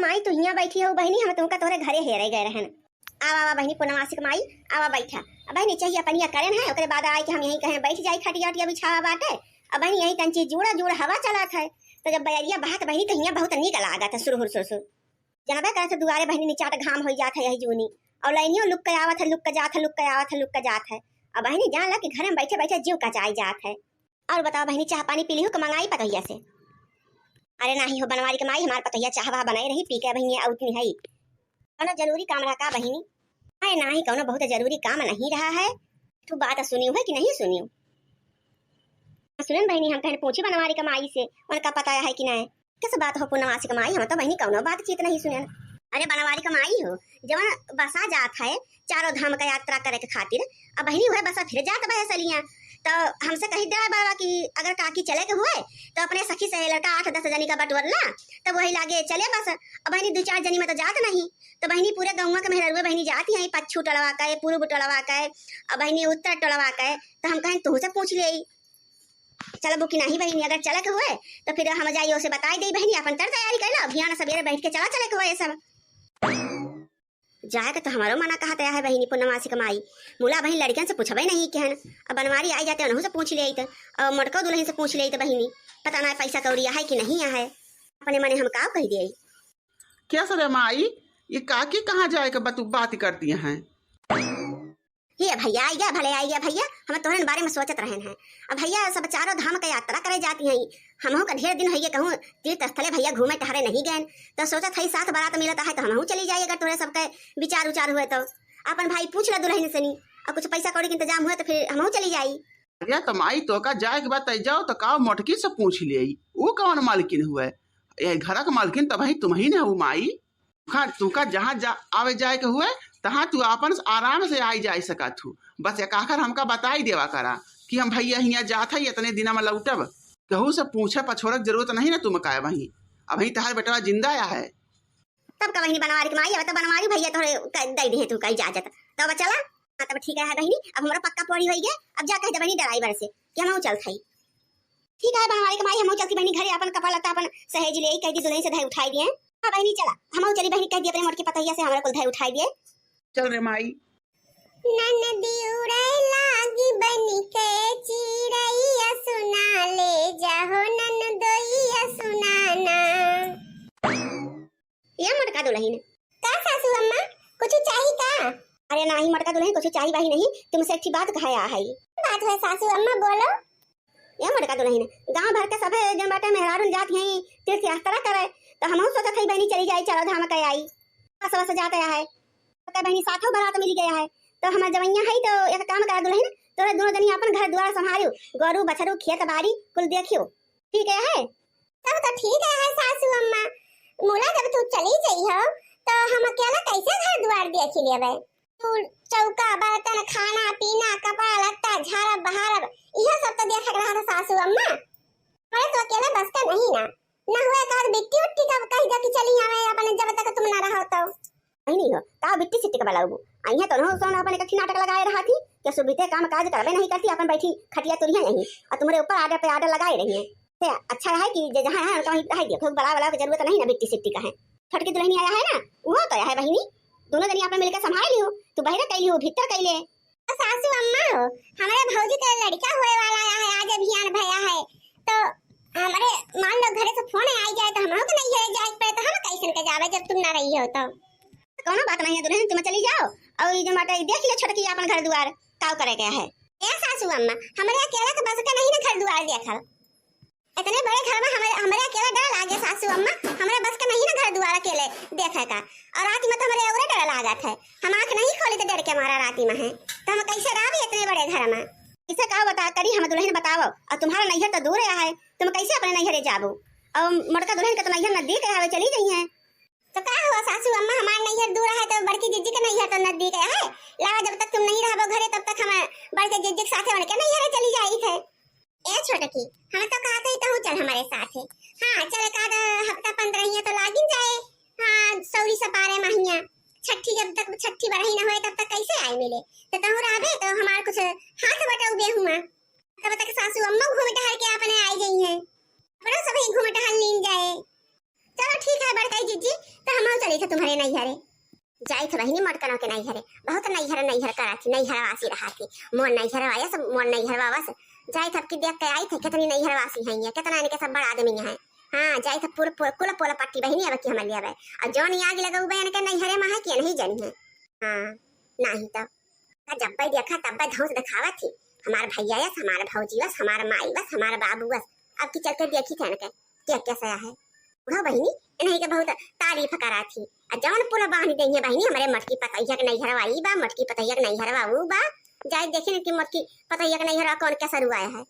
माई तू हियां बैठी हो बहनी, हम तुमका तोरे घरे हेरे गए रहन। आवा आवा बहनी पूर्णमासी के माई, आवा बैठा। अब बहनी चाहिए पनिया करें है, ओकरे बाद आए कि हम यहीं कहें बैठ जाई खटिया उटिया बिछावा बाटे। अब बहनी यहीं तंची जुड़ा जुड़ा हवा चलत है, तो जब बैरिया बहत बहनी तो हियां बहुत निक लागत है सुरहुर सुरसुर। जानबे करे तो दुआरे बहनी नीचा घाम हो जात है यही जूनी, और लाइनियो लुक के आवत है, लुक के जात है, लुक के आवत है, लुक के जात है। अब बहनी जान ला कि घर में बैठे बैठे जीव कचाई जात है। और बताओ बहनी चाह पानी पी ली हो कि मंगाई पतोहिया से? अरे नहीं हो बनवारी के माई, हमार पतोहिया चाह वहा बनाई रही, पी के बहनी आउतनी है। कौनो जरूरी काम रहा का बहनी? अरे नहीं कौनो बहुत जरूरी काम नहीं रहा है। तू बात सुनी है कि नहीं सुनी? सुनन बहनी हम कहने पूछी बनवारी के माई से, उनका पता है कि नहीं किस बात हो पूर्णमासी के माई, हम तो बहनी कौनो बातचीत नहीं सुनन। अरे बनवारी के माई हो जवन बसा जात है चारों धाम का यात्रा करे के खातिर, अब बहनी हुए बसा फिर जात बहे सलियां, तो हमसे कही दे बाबा कि अगर काकी चले के हुए तो अपने सखी से लड़का 8-10 जनी का बटवरला, तो वही लागे चले बस। अब बहनी 2-4 जनी में तो जात नहीं, तो बहनी पूरे गौवा के मेहरुए बहनी जाती है, पच्छू टलवा के, पूर्व टलवा के, अब बहनी उत्तर टलवा के। तो हम कहें तू से पूछ ले चल बुकी नहीं बहनी, अगर चले के हुए तो फिर हम जाइए उसे बताई दे बहनी, अपन तर तैयारी कर लो, अभियान सवेरे बैठ के चला चले के हुए सब जाए के। तो हमारो मना कहा तया है बहनी पूर्णमासी कमाई, मुला बहनी लड़कियन से पूछबे नहीं कहन। अब बनवारी आई जाते उन्हों से पूछ ले, और मटको दुल्हन से पूछ ले, बहनी पता ना पैसा कौड़िया है कि नहीं है, अपने मने हम का कह दिए। क्या सर माई ये काकी कहाँ जाए के बात करती हैं? ये भैया आई गया, भले आई गया भैया, हम तोहरे बारे में सोचत रहन हैं। अब भैया सब चारों धाम का यात्रा करे जाती हैं, हमहू का ढेर दिन है कहूँ तीर्थ स्थले भैया घूमे टहरे नहीं गए, तो सोचत है साथ बारात मिलता है तो हमहू चली जाइए, अगर तोहरे सबके विचार उचार हुए तो अपन भाई पूछ ले दुल्हन से नहीं, और कुछ पैसा कौड़ी के इंतजाम हुआ तो फिर हमहू चली जाई। या तो माई तो का जाए के बाद जाओ तो का मोटकी से पूछ ले, वो कौन मालकिन हुए? ये घर का मालकिन तो भाई तुम ही ने हो माई, तू का जहाँ आवे जाए के हुए तहाँ तू अपन आराम से आई जा सकत हूँ, बस एक आखिर हमका बताई देवा करा कि हम भैया हियाँ जात है इतने दिन में लौटब, कहूँ से पूछे पछोड़क जरूरत नहीं ना तुम का वही, अभी तहार बेटवा जिंदा या है। तब का बहनी बनवारी के माई, अब तो बनवारी भैया तोरे दे दी है तू का इजाजत, तो चला। हाँ तब ठीक है बहनी, अब हमारा पक्का पड़ी हो गया, अब जा कह दे बहनी ड्राइवर से कि हम चल खाई। ठीक है बनवारी के माई, हम चलती बहनी घरे, अपन कपड़ा लता अपन सहेज ले कह दी दुल्हन से धई उठाई दिए। हाँ बहनी चला, हम चली बहनी कह दी अपने मोटकी पतैया से हमारे कुल धई उठाई दिए। चल रे माई। ननदी उड़े लागी बनी के चिड़ैया, सुना ले जाहो ननदोइया सुनाना। ये मटका दुल्हन का सासू अम्मा कुछ चाहिए का? अरे नहीं मटका दुल्हन कुछ चाहिए भाई नहीं, तुमसे एक बात कहा है। बात है सासू अम्मा बोलो। ये मटका दुल्हन गांव भर के सब जन बाटे मेहरारू जात हैं तीर्थ यात्रा करे, तो हम सोचत है बहनी चली जाई चारों धाम के आई, बस बस जाते है तो बहनी साथों बारात मिल गया है, तो हमार जवैया है तो एक काम करा दुल्हन, तोरे दोनों जनी अपन घर द्वार संभालियो, गोरू बछरू खेत बाड़ी कुल देखियो, ठीक है? तब तो ठीक है सासू अम्मा, मोला जब तू चली जइहो तो हम अकेला कैसे घर द्वार देख लेबे? तू चौका बर्तन खाना पीना कपड़ा लत्ता झाड़ब बहारब यह सब तो देख रहा था सासू अम्मा, मैं तो अकेला बस का नहीं ना हुआ का बिट्टी उट्टी का कह दे कि चली आवे अपन जब तक तुम ना रहो तो नहीं हो का बिट्टी सिट्टी का बलाऊ आइया तो न सोना अपन एक नाटक लगाए रहा थी कि सुबह काम काज करबे नहीं करती, अपन बैठी खटिया तुरिया नहीं और तुम्हारे ऊपर आर्डर पे आर्डर लगाए रही है। ते अच्छा है कि जहां है कहीं रह गया, खूब बड़ा वाला की जरूरत नहीं ना बिट्टी सिट्टी का है। छोटकी दुल्हनी आया है ना वो तो आया है बहनी, दोनों जनी आपन मिलकर संभाल लियो, तू बहरा कैली हो भीतर कैले। सासू अम्मा हो हमारे भौजी का लड़का होए वाला आया है, आज अभियान भया है, तो हमारे मान लो घरे से फोन आई जाए तो हमहु के नहीं है जाए पे, तो हम कैसे के जावे जब तुम ना रही हो तो कोनो बात नहीं है दुल्हन, तुम चली जाओ और ये जो माटा देख ले छोटकी अपन घर द्वार काव करे गया है। ए सासू अम्मा हमारे अकेला के बस का नहीं ना घर द्वार देखल, इतने बड़े घर में हमारे अकेला डर लागे सासू अम्मा, हमारे बस का नहीं ना घर द्वार अकेले देखे का, और रात में तो हमारे और डर लागत है, हम आंख नहीं खोली तो डर के मारा रात में है, तो हम कैसे रह इतने बड़े घर में? इसे का बता करी हम दुल्हन बताओ, और तुम्हारा नैहर तो दूर है, तुम कैसे अपने नैहरे जाबो? और मटका दुल्हन का तो नैहर नजदीक है, चली गई है तो का हुआ सासू अम्मा, हमारा नैहर दूर है तो बड़की जिज्जी का नैहर तो नजदीक है, लगा जब तक तुम नहीं रहबो घरे तब तक हम बड़के जिज्जी के साथे उनके नैहर चली जाई थे। ए छोटकी हम तो कहते ही तो चल हमारे साथ है, हां चल का हफ्ता 15 तो लागिन जाए, हां सौरी सपारे महिया छठी जब तक छठी बरही ना होए तब तक कैसे आई मिले, तो तहु रहबे तो हमार कुछ हाथ बटा उबे हुआ, तब तक सासू अम्मा घूम टहल के अपने आई गई है, बड़ा सभी घूम टहल लीन जाए। चलो ठीक है बड़काई जीजी, तो हम चली था तुम्हारे नैहरे जाई था बहिनी मटकनों के नैहरे बहुत नैहर करा थी नैहर वासी रहा थी मोर नैहर आया सब मोर नैहर वावस जाई था कि देख के आई थे कितनी नैहर वासी हैं ये कितना इनके सब बड़ा आदमी हैं हाँ जाई था पूरा कुल पोला पट्टी बहिनी अब की हमर लेवे और जौन आग लगा बहन के नैहरे में है कि नहीं जानी है हाँ नहीं तो जब भाई देखा तब भाई धौस दिखावा थी हमारा भैया यस हमारा भौजी बस हमारा माई बस हमारा बाबू बस अब की चल कर देखी थे इनके क्या कैसा है वह बहिनी इन्हीं के बहुत तारीफ करा थी और जौन पूरा बांध देंगे बहिनी हमारे मटकी पतैया के नहीं हरवाई बा मटकी पतैया के नहीं हरवा वो बा जाए देखे कि मटकी पतैया के नहीं हरवा कौन कैसा रुआया है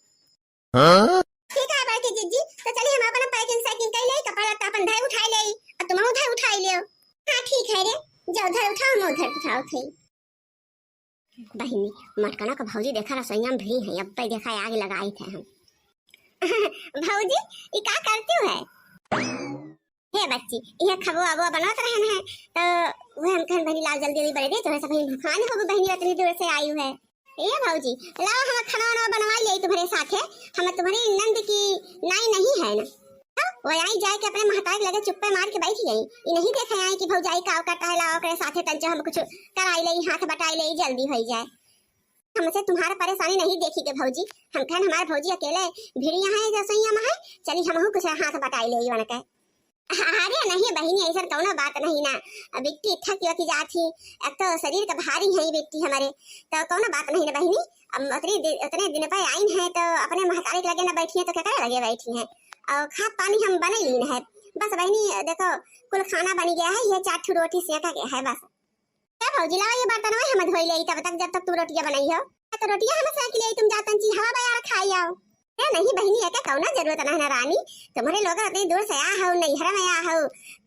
ठीक है बाकी जीजी तो चलिए हम अपन पैकिंग सैकिंग कर ले कपड़ा लत्ता अपन धर उठा ले और तुम उठाई ले हां ठीक है रे जाओ धर उठाओ मैं उधर उठाओ थे बहिनी मटकना का भौजी देखा रसोईया में भी है अब पे देखा आग लगाई थे हम भौजी ये क्या करते हो है हे बच्ची ये खबो अबो बनात रहन है तो वो हम कहन बहिनी लाल जल्दी बड़े दे तो सब बहिनी खाने हो बहिनी इतनी दूर से आई है ये भौजी लाओ हम खाना बनवा ले तुम्हारे साथ है हम तुम्हारी नंद की नाई नहीं है ना वो आई जाए के अपने महतारी लगे चुप्पे मार के बैठी गई ये नहीं देखा आई कि भौजाई काव काटा है लाओ करे साथे तंज हम कुछ कराई ले हाथ बटाई ले जल्दी हो जाए हमसे तुम्हारा परेशानी नहीं देखी के भौजी हम कहन हमारे भौजी अकेले भिड़िया है जसैया में है चली हमहु कुछ हाथ बटाई ले वन के अरे नहीं बहिनी ऐसा कौनो बात नहीं ना बिट्टी थक की जाती एक तो शरीर का भारी है बिट्टी हमारे तो कौनो बात नहीं ना बहिनी अब उतने दिन पे आई है तो अपने महतारी लगे ना बैठी है तो क्या लगे बैठी है और खा पानी हम बना लीन है बस बहिनी देखो कुल खाना बन गया है ये 4 रोटी सेका गया है बस क्या भौजी लाओ ये बर्तन हम धोई ले तब तक जब तक तू रोटियां बनाई हो तो रोटियां हम सेक ले तुम जातन ची हवा बयार खाई आओ नहीं बहिनी है क्या कौना जरूरत नहीं ना रानी तुम्हारे लोग इतनी दूर से आ हो नैहर में आ हो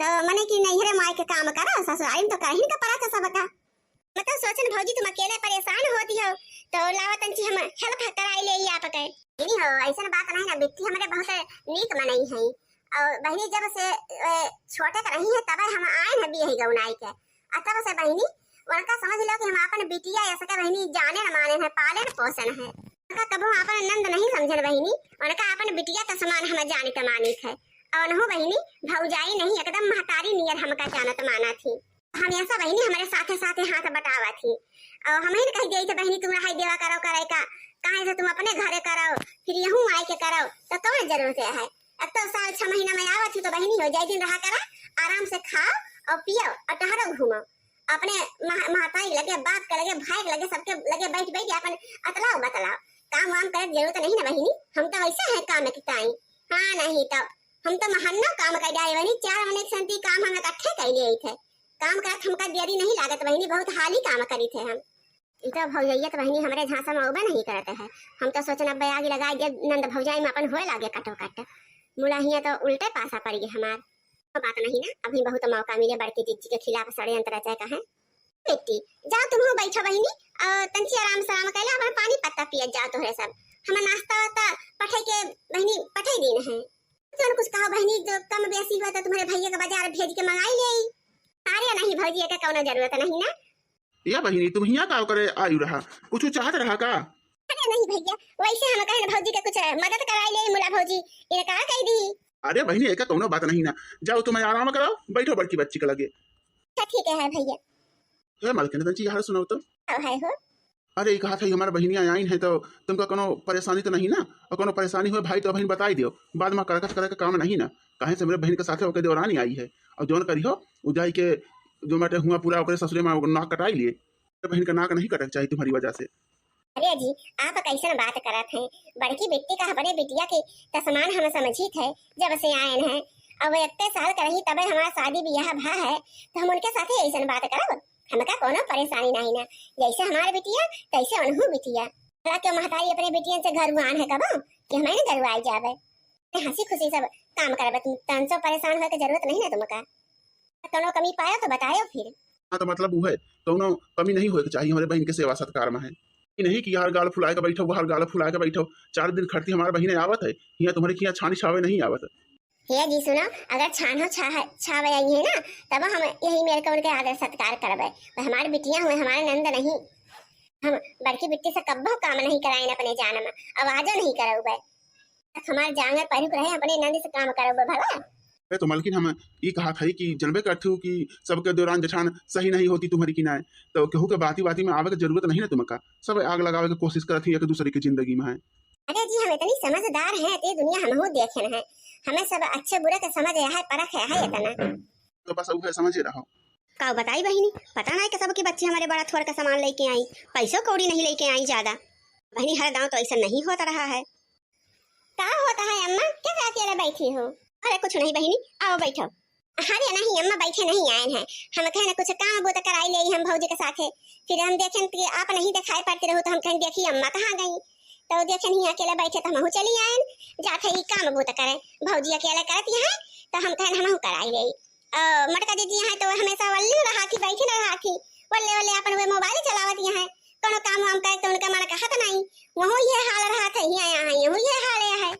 तो मने की नैहर माई के काम करो ससुराल तो कहीं का पड़ा था सबका मैं तो सोचन भौजी तुम अकेले परेशान होती हो तो लावतन ची हम हेल्प कराई ले आप के नहीं हो ऐसा बात नहीं ना बिट्टी हमारे बहुत नीक मनई है और बहिनी जब से छोटे का नहीं है तब हम आए हैं भी है गौनाई के तब से बहिनी उनका समझ लो कि हम अपन बिटिया ऐसा के बहिनी जाने न माने हैं पाले न पोषण है उनका कबो अपन नंद नहीं समझन बहिनी उनका अपन बिटिया का समान हम जाने का मानिक है और नहो बहिनी भौजाई नहीं एकदम महतारी नियर हमका जानत माना थी हमेशा बहिनी हमारे साथे साथे हाथ बटावा थी और हम ही कह दी थी बहिनी तुम हाई देवा करो करे का कहां से तुम अपने घरे करो फिर यहूं आए के करो तो कौन जरूरत है अब तो साल 6 महीना में आवत थी तो बहिनी हो जाए दिन रहा करा आराम से खाओ और पियो और टहरो घूमो अपने महतारी लगे बाप के लगे भाई के लगे सबके लगे बैठ बैठ अपन अतलाओ बतलाओ काम वाम करे जरूरत नहीं ना बहिनी हम तो वैसे है काम की ताई हाँ नहीं तो हम तो महन्ना काम कर जाए बहिनी 4 महीने के संती काम हम इकट्ठे कर लिए थे काम करत हमका देरी नहीं लागत बहिनी बहुत हाल ही काम करी थे हम इतो भौजैया तो बहिनी हमारे झांसा में उबे नहीं करते है हम तो सोचना बयागी लगा दे नंद भौजाई में अपन होए लागे कटो कट मुलाहिया तो उल्टे पासा पड़ गए हमार बात नहीं ना अभी बहुत मौका मिले बड़की जीजी के खिलाफ षड्यंत्र रचा का है बेटी जाओ तुम बैठो बहिनी और तंची आराम से आराम कैला अपन पानी पत्ता पिए जाओ तोहरे सब हम नाश्ता वास्ता पठे के बहिनी पठे दिन है तुम कुछ कहो बहिनी जो कम बेसी हुआ तो तुम्हारे भैया का बाजार भेज के मंगाई ले अरे नहीं भौजी का कोनो जरूरत नहीं ना या बहिनी तुम हिया का करे आयु रहा कुछ चाहत रहा का अरे नहीं भैया वैसे हम कहे भौजी के कुछ मदद कराई ले मुला भौजी ये का कह दी अरे बहिनी एक कोनो बात नहीं ना जाओ तुम आराम कराओ बैठो बड़की बच्ची के लगे ठीक है भैया हे मालकिन तंची यार सुनाओ तो है हो अरे कहा था हमारे बहनियां आई हैं तो तुमका कोनो परेशानी तो नहीं ना और कोनो परेशानी हुए भाई तो बहन बताई दियो बाद में करकस करे का काम नहीं ना कहे से मेरे बहन के साथे होकर देवरानी आई है और जोन करी हो उजाई के जो माटे हुआ पूरा ओकरे ससुरे में नाक कटाई लिए बहन का नाक नहीं कटक चाहिए तुम्हारी वजह से अरे जी आप कैसे बात करत हैं बड़की बेटी का बड़े बेटिया के तसमान हम समझी थे जब से आए हैं अब 1 साल का रही तबे हमारा शादी ब्याह भा है तो हम उनके साथ ऐसे बात करब हमका कोनो परेशानी नहीं ना जैसे हमारे बेटिया तैसे उनहु बेटिया के महतारी अपने बेटियन से घर आन है कब कि हमारे घर आई जावे हंसी खुशी सब काम करब तुम तन से परेशान होए के जरूरत नहीं ना तुमका कोनो कमी पाया तो बतायो फिर हाँ तो मतलब वो है कोनो कमी नहीं होए चाहिए हमारे बहन के सेवा सत्कार में है नहीं कि यार गाल फुलाए का बैठो हर गाल फुलाए का बैठो 4 दिन खड़ती हमारे बहने आवत है यहाँ तुम्हारे की छानी छावे नहीं आवत हे जी सुनो अगर छान हो छावे आई है ना तब हम यही मेरे को उनके आदर सत्कार करबे हमारे बिटिया हुए हमारे नंद नहीं हम बड़की बिट्टी से कब्बो काम नहीं कराए अपने जान में आवाजो नहीं करबे हमारे जांगर पहरुक रहे अपने नंद से काम करबे भला तो मालकिन हम ये कहा था कि जनबे करते हो कि सबके दौरान जठान सही नहीं होती तुम्हारी कि ना, तो केहू के बाती बाती में आवे के जरूरत नहीं ना तुमका, सब आग लगावे के कोशिश करती है एक दूसरे की जिंदगी में है। अरे जी हम इतनी समझदार हैं ते दुनिया हम हो देखे हैं, हमें सब अच्छे बुरे के समझ है, परख है इतना। तो बस वो समझे रहो। का बताई बहिनी, पता नहीं कि सबके बच्चे हमारे बड़ा थोड़ा का सामान लेके आई, पैसों कौड़ी नहीं लेके आई ज्यादा। बहिनी हर गांव तो ऐसा नहीं होता रहा है। क्या होता है अम्मा, क्या अकेले बैठी हो? अरे कुछ नहीं बहिनी, आओ बैठो। अरे नहीं अम्मा बैठे नहीं आए हैं, हम कहने कुछ काम वो तो कराई ले हम भौजी के साथ, फिर हम देखें कि आप नहीं दिखाई पड़ते रहो तो हम कहें देखिए अम्मा कहाँ गई, तो देखें नहीं अकेले बैठे तो हम चली आए जाते ही काम वो तो करे, भौजी अकेले करती है तो हम कहें हम कराई गई। मटका दीदी है तो हमेशा वल्ले रहा थी, बैठे न रहा थी, वल्ले वल्ले अपन वे मोबाइल चलावती है, कोनो काम हम करे तो उनका मन कहत नहीं, वहो ये हाल रहा था, यहाँ यहाँ ये हाल है।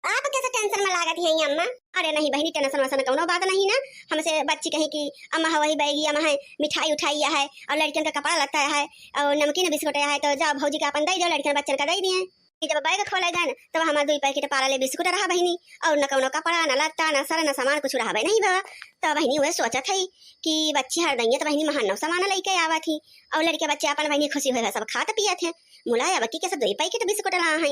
आप कैसे टेंशन में लागत है अम्मा? अरे नहीं बहनी टेंशन वैसन कोनो बात नहीं ना, हमसे बच्ची कही कि अम्मा वही बैगी अम्मा है मिठाई उठाई है और लड़कियों का कपड़ा लगता है और नमकीन बिस्कुट है, तो जाओ भौजी का अपन दे दो, लड़कियों बच्चन का दे दिए। जब बैग खोले गए तब हमारे 2 पैकेट पारा ले बिस्कुट रहा बहनी, और न कोनो कपड़ा न लगता न सर न सामान कुछ रहा नहीं बाबा। तो बहनी वह सोचा थी कि बच्ची हर देंगे तो बहनी महान सामान लेके आवा थी, और लड़के बच्चे अपन बहनी खुशी हुए सब खाते पिए थे, मुलाया बच्ची के सब 2 पैकेट बिस्कुट रहा है।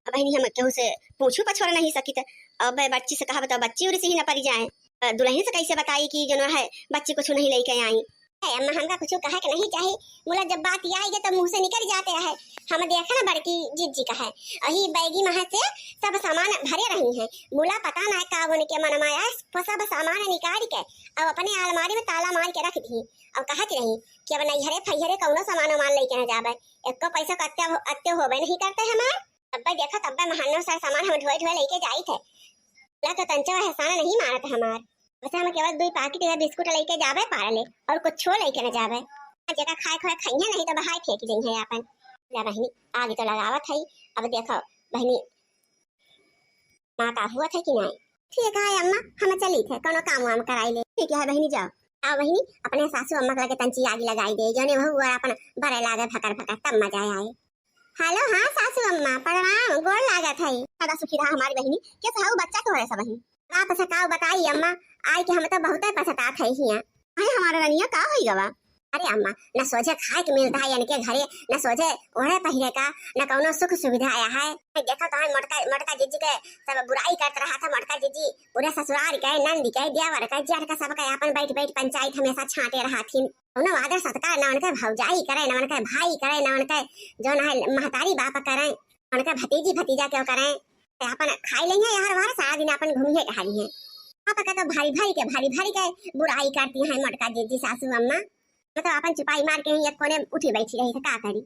बहनी हम केहू से पूछू पछोड़ नहीं सकी, अब बच्ची से कहा बताओ बच्ची उड़ी से ही न पड़ जाए, दुल्हन से कैसे बताई कि जो है बच्ची कुछ नहीं लेके आई। अम्मा हमका कुछ कहा कि नहीं चाहिए, मुला जब बात आएगी तो मुंह से निकल जाते है, हम देखा ना बड़की जिज्जी का है अही बैगी महा से सब सामान भरे रही हैं, मुला पता ना का उनके मन में आया सब सामान निकाल के अब अपने अलमारी में ताला मार के रख दी, और कहत रही कि अब नैहरे फैहरे कौनो सामान वामान लेके न जावे, एक पैसा अत्ते होबे नहीं करते हमार। तब देखा तब महानो सारा सामान हम ढोए ढोए लेके जाई थे, तो तंचा एहसान नहीं मारत हमार, बस हम केवल 2 पैकेट बिस्कुट लेके जावे पारले और कुछ लेके न जावे, जगह खाए खोए खाइए नहीं तो बहाय फेंक देंगे है अपन। ले बहनी आगे तो लगावत है, अब देखो बहनी माँ का हुआ था कि नहीं? ठीक है अम्मा हम चली थे, कोनो काम वाम कराई ले। ठीक है बहनी जाओ, आओ बहनी अपने सासू अम्मा के तंची आगे लगाई दे, जने बहु अपन भरे लागे फकर फकर तब मजा आए। हेलो हाँ सासू अम्मा प्रणाम, गोर लागत है। सदा सुखी रहा हमारी बहनी, कैसा है बच्चा तो है सब बहनी? आप सकाओ बताई अम्मा, आई के हम तो बहुत पछतात है हिया। अरे हमारा रनिया का होई गवा? अरे अम्मा न सोचे खाए के मिलता है इनके घरे, न सोचे ओढ़े पहिरे का, न कोनो सुख सुविधा आया है। देखा तो मटका जीजी के सब बुराई करते रहा था, मटका जीजी पूरे ससुराल के नंदी के देवर के जेठ का सब के अपन बैठ बैठ पंचायत हमेशा छाटे रहा थी, न आदर सत्कार न उनके भौजाई करे, न उनके भाई करे, न उनके जो न महतारी बाप करे, उनके भतीजी भतीजा क्यों करे, अपन खाई लेंगे यार बाहर सारा दिन अपन घूमिए कहानी है। आप का तो भारी भारी के बुराई करती है मटका जीजी सासू अम्मा, तो अपन चुपाई मार के ही एक कोने उठी बैठी रही है, का करी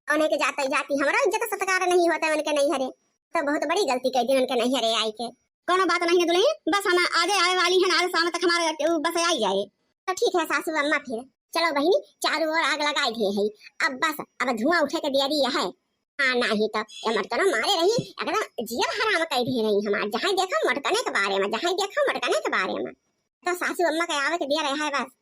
उन्हें के जाते जाती हमारा इज्जत सत्कार नहीं होता उनके नहीं हरे, तो बहुत बड़ी गलती कर दी उनके नहीं हरे आई के। कोनो बात नहीं है दुल्हन, बस हम आगे आए वाली है, आज शाम तक हमारे बस आई जाए तो ठीक है सासू अम्मा। फिर चलो बहनी चारों ओर आग लगाई दी है, अब बस अब धुआं उठे के दिया दिया है। हाँ नहीं तो ये मटकना मारे रही एकदम जिया हराम कर दी रही हमार, जहाँ देखो मटकने के बारे में, जहाँ देखो मटकने के बारे में, तो सासू अम्मा के आवे के दिया रहा है बस।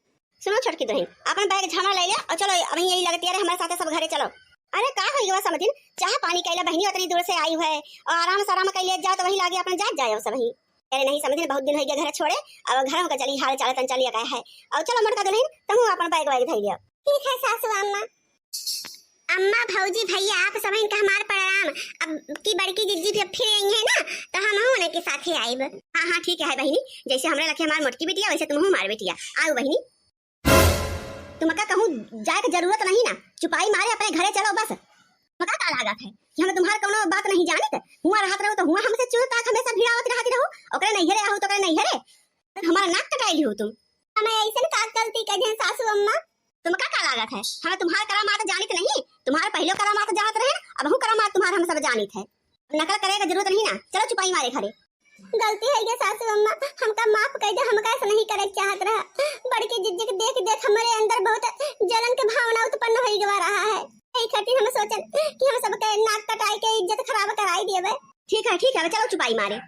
सुनो छोटकी दुल्हन अपन बैग झामा ले ले और चलो अभी यही लगती है हमारे साथ सब घरे चलो। अरे का हो गया समझिन, चाह पानी कैला बहनी उतनी दूर से आई है और आराम से आराम कैले जाओ तो वही लागे अपन जात जाए सब ही। अरे नहीं समझिन बहुत दिन हो गया घर छोड़े, अब घर का चली हाल चाल तन चलिए का है, और चलो मटका दुल्हन तुम अपन बैग वैग धर लियो। ठीक है सासू अम्मा। अम्मा भौजी भैया आप सब इनका हमार प्रणाम, अब की बड़की जिज्जी फिर आई है ना तो हम उन्हें के साथ ही आइब। हाँ हाँ ठीक है बहनी, जैसे हमरे रखे हमार मोटकी बेटिया वैसे तुम हमार बेटिया आओ बहनी। तुमका कहूँ जाए की जरूरत नहीं ना, चुपाई मारे अपने घरे चलो बस। तुमका का लागत है कि हम तुम्हार कोनो बात नहीं जानत, हुआ रहत रहो तो हुआ हमसे चुप ताक हमेशा भिड़ावत रहती रहो, ओकरे नहीं हरे आहू तो करे नहीं हरे, हमारा नाक कटाई हो तुम। हमें ऐसे का गलती कर दे सासू अम्मा, तुमका का लागत है? हमें तुम्हार करामात जानित नहीं, तुम्हार पहले करामात जानत रहे, अब हूं करामात तुम्हार हम सब जानित है, नकल करे का जरूरत नहीं ना, चलो चुपाई मारे घरे। गलती है ये सासू अम्मा, हमका माफ कर दे, हमका ऐसा नहीं करे चाहत रहा, बड़के जिज्जी के देख देख हमारे अंदर बहुत जलन के भावना उत्पन्न हो गवा रहा है, यही खातिर हम सोचन कि हम सबके नाक कटाई के इज्जत खराब कराई देबे। ठीक है चलो चुपाई मारे।